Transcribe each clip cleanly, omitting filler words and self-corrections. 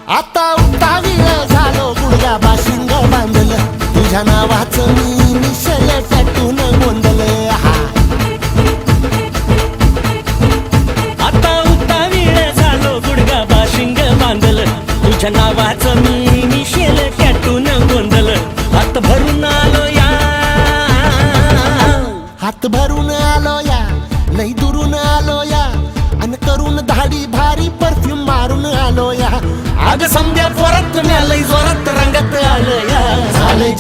आता उतावीळ झालो गुडघ्या बाशिंग बांधलं तुझ्या नावाचं मी मिशल टॅटून गोंधलं आता उतावीळ झालो गुडघा बाशिंग बांधलं तुझ्या नावाचं मी मिशेल टॅटून गोंधलं हात भरून आलो या हात भरून आलो या लई दुरून आलो या अन करून धाडी भारी परफ्यूम मारून आलो या अग समद्या जोरात मिळालंय जोरात रंगात आलं या झालंय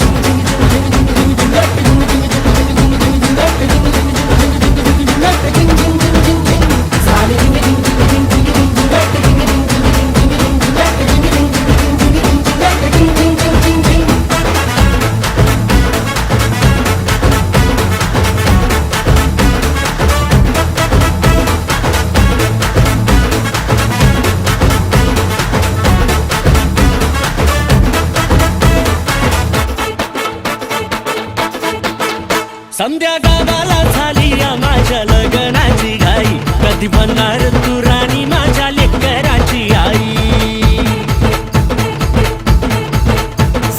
समद्या गावाला झाली या माझ्या लग्नाची घाई कधी बनणार तू राणी माझ्या लेकराची आई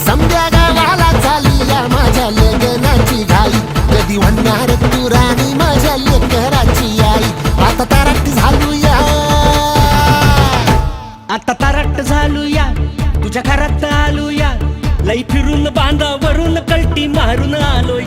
समद्या गावाला झाली या माझ्या लग्नाची घाई कधी म्हणणार तू राणी माझ्या लेकराची आई आता तारट झालू या आता तारट झालो या तुझ्या घरात आलो या लई फिरून बांधावरून कल्टी मारून आलो